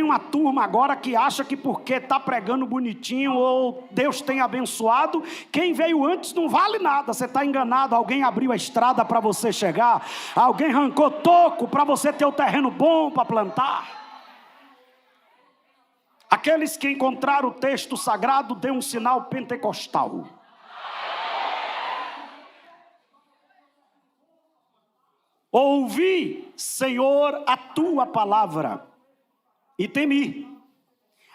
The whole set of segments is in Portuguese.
uma turma agora que acha que porque está pregando bonitinho ou Deus tem abençoado, quem veio antes não vale nada. Você está enganado. Alguém abriu a estrada para você chegar, alguém arrancou toco para você ter o terreno bom para plantar. Aqueles que encontraram o texto sagrado, dê um sinal pentecostal. Ouvi, Senhor, a tua palavra e temi.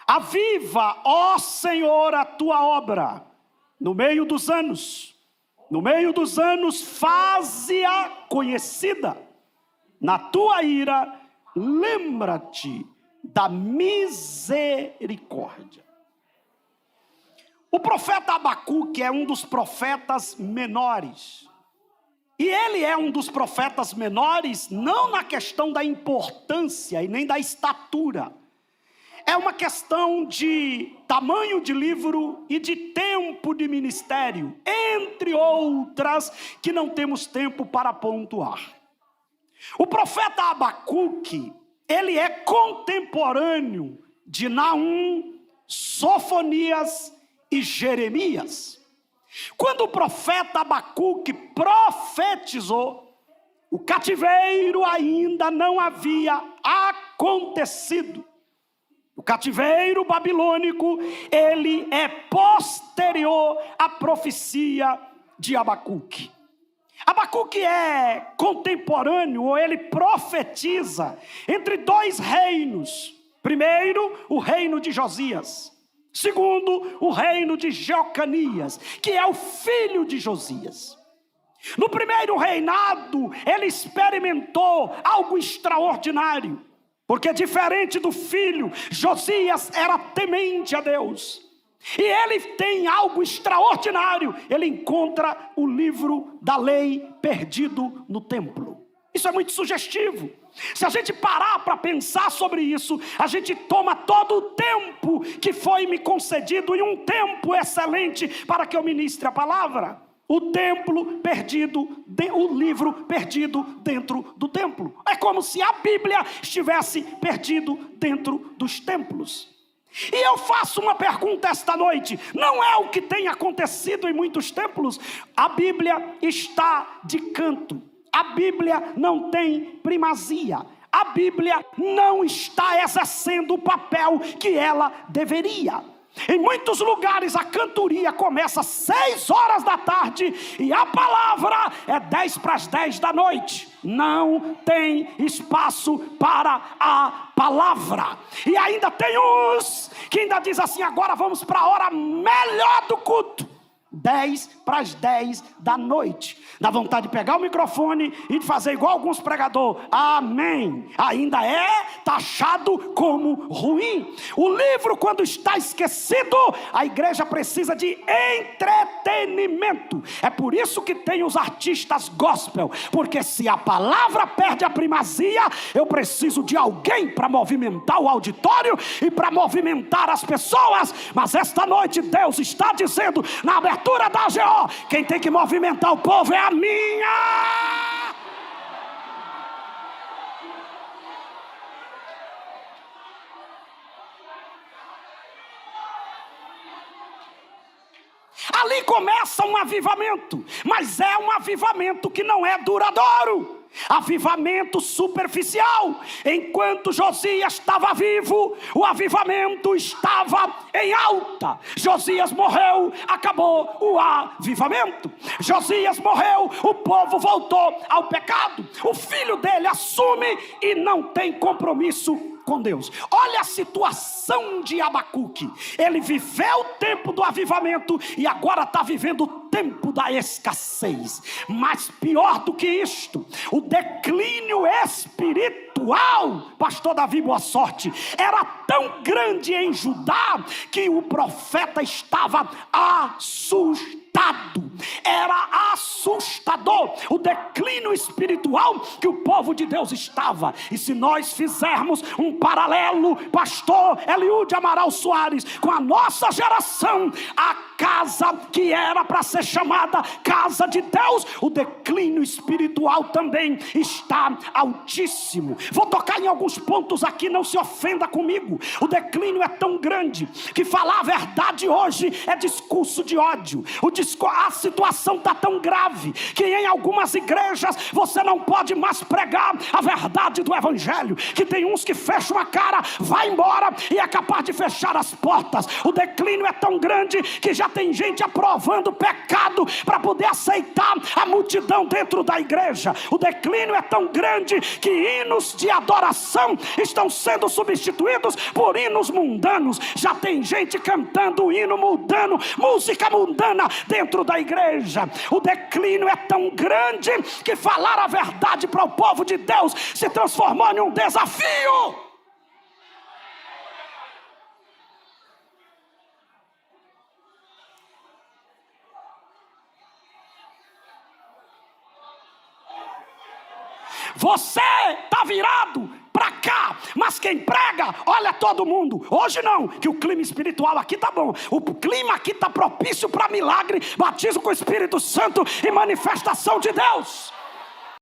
Aviva, ó Senhor, a tua obra no meio dos anos. No meio dos anos, faze-a conhecida. Na tua ira, lembra-te da misericórdia. O profeta Abacuque é um dos profetas menores. E ele é um dos profetas menores, não na questão da importância e nem da estatura. É uma questão de tamanho de livro e de tempo de ministério, entre outras que não temos tempo para pontuar. O profeta Abacuque, ele é contemporâneo de Naum, Sofonias e Jeremias. Quando o profeta Abacuque profetizou, o cativeiro ainda não havia acontecido. O cativeiro babilônico, ele é posterior à profecia de Abacuque. Abacuque é contemporâneo, ou ele profetiza entre dois reinos. Primeiro, o reino de Josias. Segundo, o reino de Jeconias, que é o filho de Josias. No primeiro reinado, ele experimentou algo extraordinário. Porque diferente do filho, Josias era temente a Deus. E ele tem algo extraordinário. Ele encontra o livro da lei perdido no templo. Isso é muito sugestivo. Se a gente parar para pensar sobre isso, a gente toma todo o tempo que foi me concedido e um tempo excelente para que eu ministre a palavra. O templo perdido, o livro perdido dentro do templo. É como se a Bíblia estivesse perdido dentro dos templos. E eu faço uma pergunta esta noite: não é o que tem acontecido em muitos templos? A Bíblia está de canto. A Bíblia não tem primazia. A Bíblia não está exercendo o papel que ela deveria. Em muitos lugares a cantoria começa às 6 horas da tarde e a palavra é 10 para as 10 da noite. Não tem espaço para a palavra. E ainda tem uns que ainda diz assim: agora vamos para a hora melhor do culto. 10 para as 10 da noite. Dá vontade de pegar o microfone e de fazer igual alguns pregadores. Amém. Ainda é taxado como ruim. O livro, quando está esquecido, a igreja precisa de entretenimento. É por isso que tem os artistas gospel. Porque se a palavra perde a primazia, eu preciso de alguém para movimentar o auditório e para movimentar as pessoas. Mas esta noite Deus está dizendo na abertura da AGO: quem tem que movimentar o povo é a minha. Ali começa um avivamento, mas é um avivamento que não é duradouro. Avivamento superficial. Enquanto Josias estava vivo, o avivamento estava em alta. Josias morreu, acabou o avivamento. Josias morreu, o povo voltou ao pecado. O filho dele assume e não tem compromisso com Deus. Olha a situação de Abacuque. Ele viveu o tempo do avivamento e agora está vivendo o tempo da escassez. Mas pior do que isto, o declínio espiritual, pastor Davi Boa Sorte, era tão grande em Judá que o profeta estava assustado. Era assustador o declínio espiritual que o povo de Deus estava. E se nós fizermos um paralelo, pastor Eliúde Amaral Soares, com a nossa geração, a casa que era para ser chamada casa de Deus, o declínio espiritual também está altíssimo. Vou tocar em alguns pontos aqui, não se ofenda comigo. O declínio é tão grande que falar a verdade hoje é discurso de ódio. A situação está tão grave que em algumas igrejas você não pode mais pregar a verdade do evangelho, que tem uns que fecham a cara, vai embora e é capaz de fechar as portas. O declínio é tão grande que já tem gente aprovando pecado para poder aceitar a multidão dentro da igreja. O declínio é tão grande que hinos de adoração estão sendo substituídos por hinos mundanos. Já tem gente cantando hino mundano, música mundana dentro da igreja. O declínio é tão grande que falar a verdade para o povo de Deus se transformou em um desafio. Você está virado para cá, mas quem prega, olha todo mundo. Hoje não, que o clima espiritual aqui está bom. O clima aqui está propício para milagre, batismo com o Espírito Santo e manifestação de Deus.